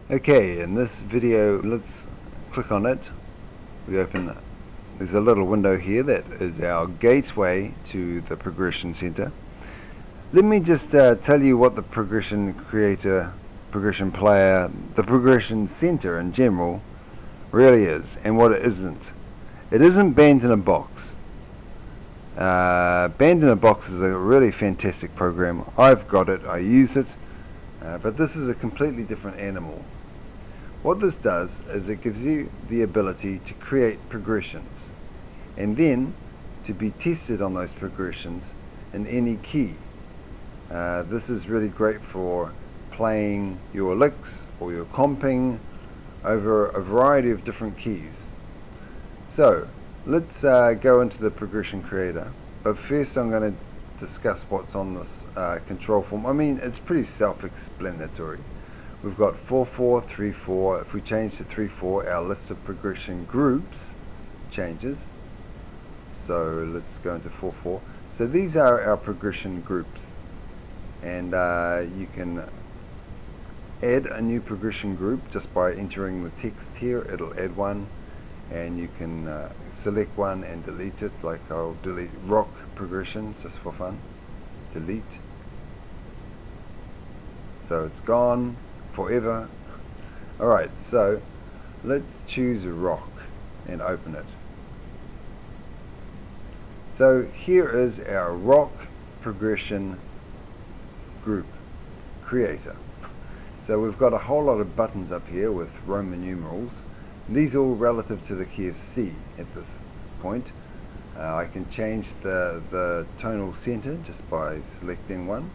Okay, in this video, let's click on it. We open, there's a little window here that is our gateway to the progression center. Let me just tell you what the progression creator, progression player, the progression center in general really is and what it isn't. It isn't banned in a box. Banned in a box is a really fantastic program. I've got it, I use it, but this is a completely different animal. What this does is it gives you the ability to create progressions and then to be tested on those progressions in any key. This is really great for playing your licks or your comping over a variety of different keys. So let's go into the progression creator, but first I'm going to discuss what's on this control form. I mean, it's pretty self-explanatory. We've got 4-4, 3-4. If we change to 3-4, our list of progression groups changes. So let's go into 4-4. So these are our progression groups, and you can add a new progression group just by entering the text here. It'll add one, and you can select one and delete it. Like I'll delete rock progressions just for fun. Delete. So it's gone forever. Alright, so let's choose rock and open it. So here is our rock progression group creator. So we've got a whole lot of buttons up here with Roman numerals. These are all relative to the key of C at this point. I can change the tonal center just by selecting one.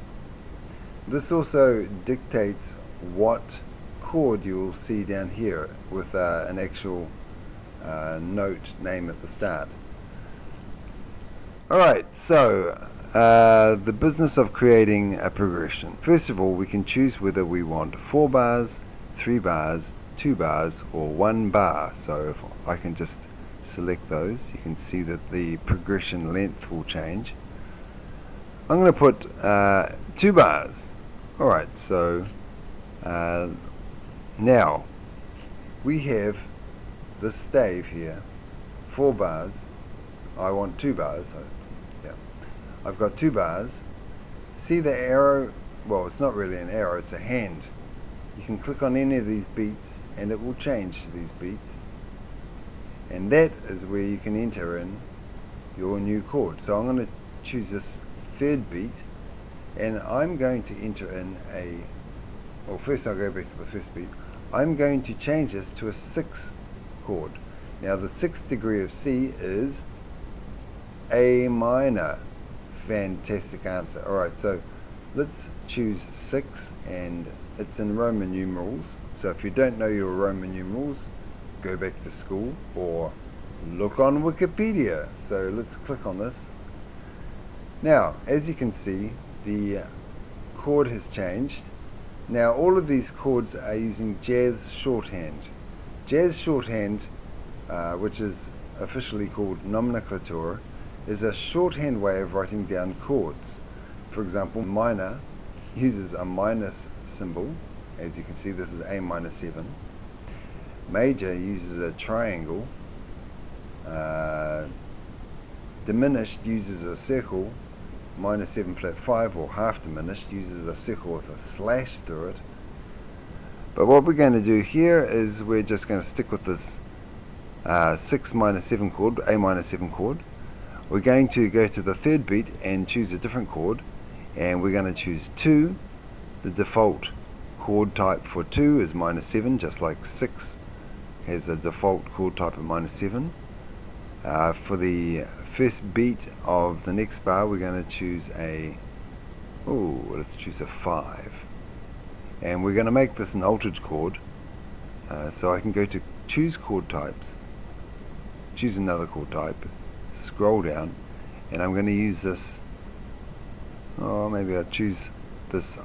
This also dictates what chord you'll see down here with an actual note name at the start. Alright, so the business of creating a progression. First of all, we can choose whether we want 4 bars, 3 bars, 2 bars, or 1 bar. So if I can just select those, you can see that the progression length will change. I'm going to put 2 bars. Alright, so now we have the stave here, 4 bars. I want 2 bars. Yeah, I've got 2 bars. See the arrow? Well, it's not really an arrow, it's a hand. You can click on any of these beats and it will change to these beats, and that is where you can enter in your new chord. So I'm going to choose this 3rd beat, and I'm going to enter in well, first I'll go back to the 1st beat. I'm going to change this to a 6 chord. Now the 6th degree of C is A minor. Fantastic answer. Alright, so let's choose 6, and it's in Roman numerals. So if you don't know your Roman numerals, go back to school or look on Wikipedia. So let's click on this. Now, as you can see, the chord has changed. Now all of these chords are using jazz shorthand. Jazz shorthand, which is officially called nomenclature, is a shorthand way of writing down chords. For example, minor uses a minus symbol. As you can see, this is A minor 7. Major uses a triangle. Diminished uses a circle. Minor 7 flat 5, or half diminished, uses a circle with a slash through it. But what we're going to do here is we're just going to stick with this 6 minor 7 chord, A minor 7 chord. We're going to go to the 3rd beat and choose a different chord, and we're going to choose 2. The default chord type for 2 is minor 7, just like 6 has a default chord type of minor 7. For the 1st beat of the next bar, we're going to choose let's choose a 5, and we're going to make this an altered chord. So I can go to choose chord types, choose another chord type, scroll down, and I'm going to use this. Maybe I'll choose this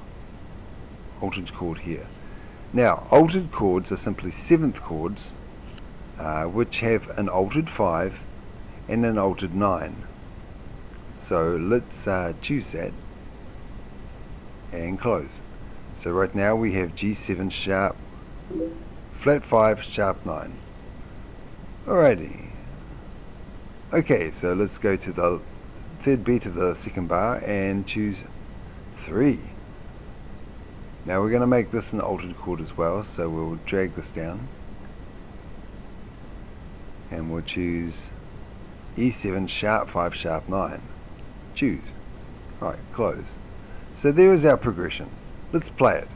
altered chord here. Now, altered chords are simply 7th chords, which have an altered 5 and an altered 9. So let's choose that and close. So right now we have G7 sharp flat 5, sharp 9. Alrighty. Okay, so let's go to the third beat of the second bar and choose 3. Now we're going to make this an altered chord as well, so we'll drag this down and we'll choose E7, sharp 5, sharp 9. Choose. Right, close. So there is our progression. Let's play it.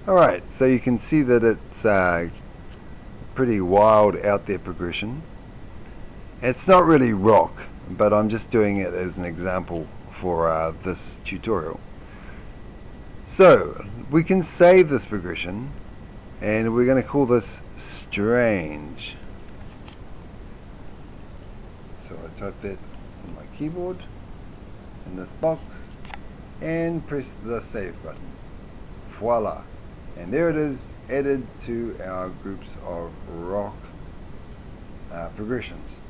Alright, so you can see that it's a pretty wild out there progression. It's not really rock, but I'm just doing it as an example for this tutorial. So we can save this progression and we're going to call this strange. So I type that on my keyboard in this box and press the save button. Voila, and there it is, added to our groups of rock progressions.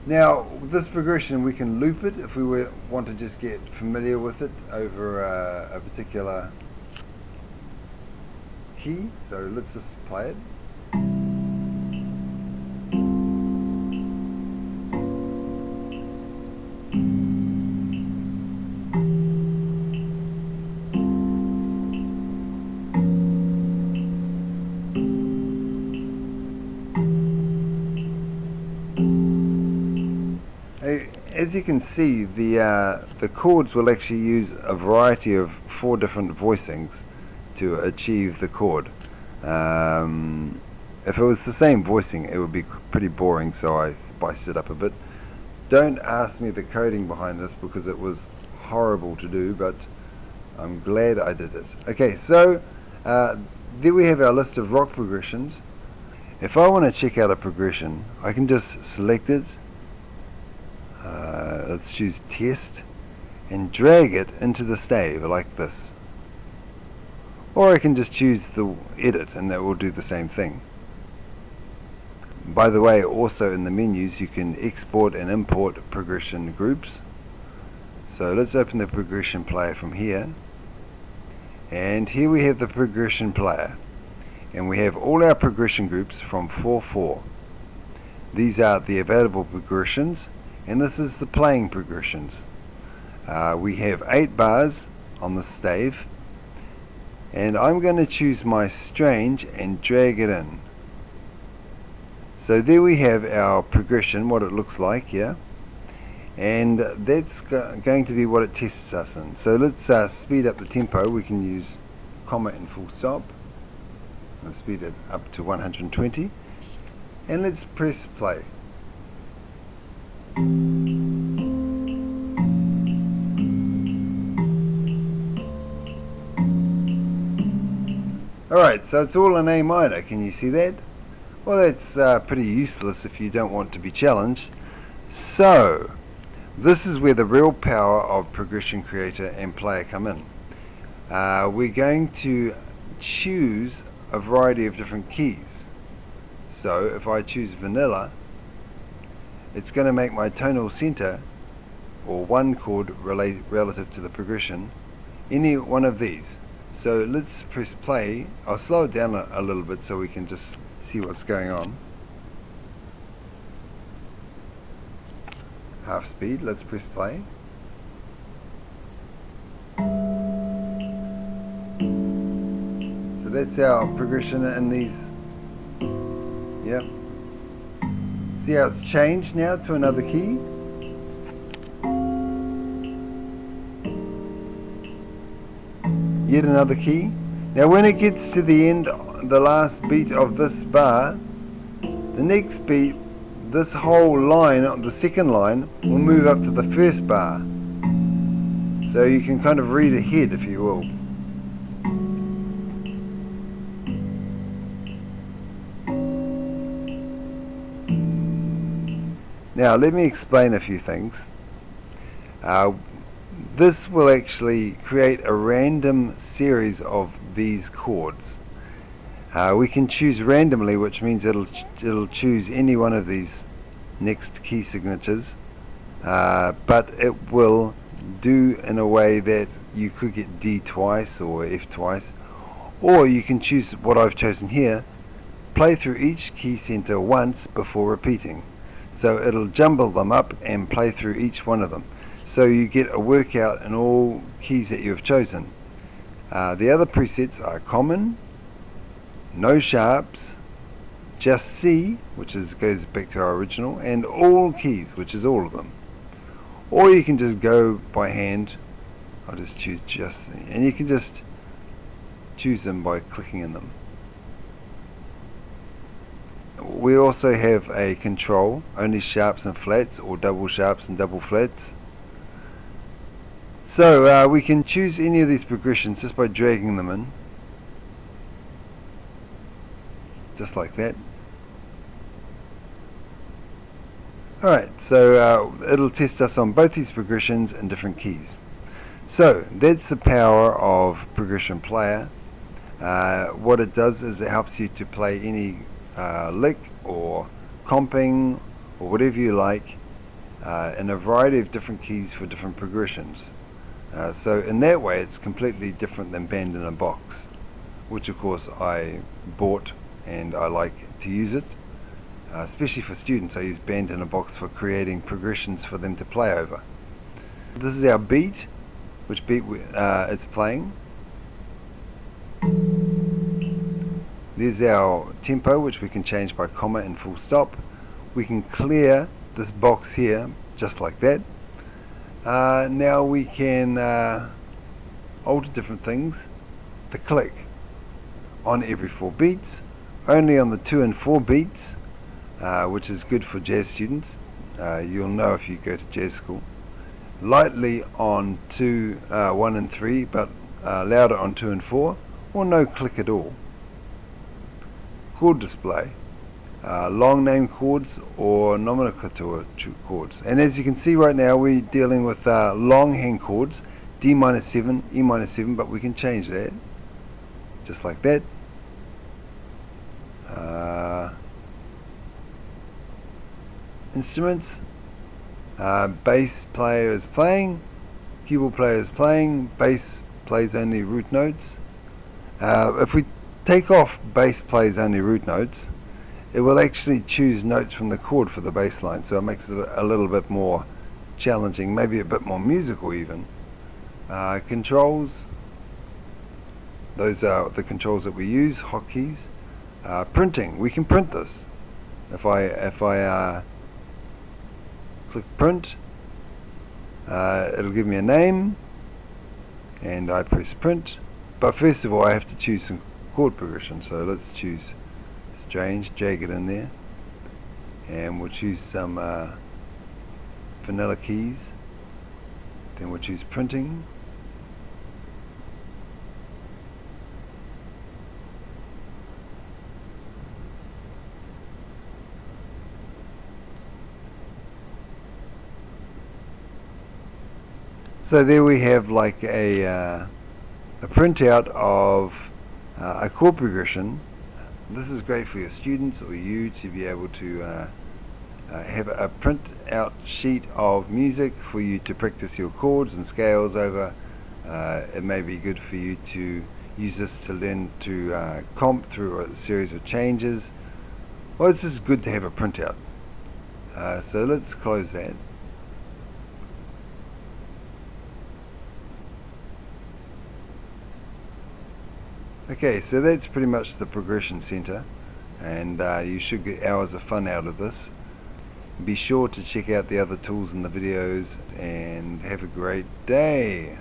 Now this progression, we can loop it if we want to just get familiar with it over a particular key. So let's just play it. As you can see, the chords will actually use a variety of 4 different voicings to achieve the chord. If it was the same voicing, it would be pretty boring, so I spiced it up a bit. Don't ask me the coding behind this because it was horrible to do, but I'm glad I did it. Okay, so there we have our list of rock progressions. If I want to check out a progression, I can just select it. Let's choose test and drag it into the stave like this, or I can just choose the edit and that will do the same thing. By the way, also in the menus you can export and import progression groups. So let's open the progression player from here, and here we have the progression player, and we have all our progression groups from 4/4. These are the available progressions, and this is the playing progressions. We have 8 bars on the stave, and I'm going to choose my strange and drag it in. So there we have our progression, what it looks like here, and that's going to be what it tests us in. So let's speed up the tempo. We can use comma and full stop and speed it up to 120, and let's press play. Alright, so it's all in A minor. Can you see that? Well, that's pretty useless if you don't want to be challenged. So this is where the real power of Progression Creator and Player come in. We're going to choose a variety of different keys. So if I choose vanilla, it's going to make my tonal center, or one chord relative to the progression, any one of these. So let's press play. I'll slow it down a little bit so we can just see what's going on. Half speed. Let's press play. So that's our progression in these. Yep. See how it's changed now to another key? Yet another key. Now when it gets to the end, the last beat of this bar, the next beat, this whole line, the second line, will move up to the first bar. So you can kind of read ahead, if you will. Now let me explain a few things. This will actually create a random series of these chords. We can choose randomly, which means it'll choose any one of these next key signatures, but it will do in a way that you could get D twice or F twice, or you can choose what I've chosen here, play through each key center once before repeating. So it'll jumble them up and play through each one of them, so you get a workout in all keys that you've chosen. The other presets are common, no sharps, just C, which goes back to our original, and all keys, which is all of them. Or you can just go by hand. I'll just choose just C, and you can just choose them by clicking in them. We also have a control, only sharps and flats, or double sharps and double flats. So we can choose any of these progressions just by dragging them in, just like that. Alright, so it'll test us on both these progressions in different keys. So that's the power of Progression Player. What it does is it helps you to play any lick or comping or whatever you like in a variety of different keys for different progressions. So in that way it's completely different than Band in a Box, which of course I bought and I like to use it. Especially for students, I use Band in a Box for creating progressions for them to play over. This is our beat, which beat it's playing. There's our tempo, which we can change by comma and full stop. We can clear this box here, just like that. Now we can alter different things. The click on every 4 beats, only on the 2 and 4 beats, which is good for jazz students. You'll know if you go to jazz school. Lightly on 2, 1 and 3, but louder on 2 and 4, or no click at all. Chord display, long name chords or nomenclature chords. And as you can see right now, we're dealing with long hand chords, D minor 7, E minor 7, but we can change that, just like that. Instruments, bass player is playing, keyboard player is playing, bass plays only root notes. If we take off bass plays only root notes, it will actually choose notes from the chord for the bass line, so it makes it a little bit more challenging, maybe a bit more musical even. Controls, those are the controls that we use, hotkeys. Printing, we can print this. If I click print, it'll give me a name and I press print, but first of all I have to choose some chord progression. So let's choose strange, drag it in there, and we'll choose some vanilla keys. Then we'll choose printing. So there we have like a printout of a chord progression. This is great for your students or you to be able to have a print out sheet of music for you to practice your chords and scales over. It may be good for you to use this to learn to comp through a series of changes. Well, it's just good to have a printout. So let's close that. Okay, so that's pretty much the progression center, and you should get hours of fun out of this. Be sure to check out the other tools in the videos, and have a great day.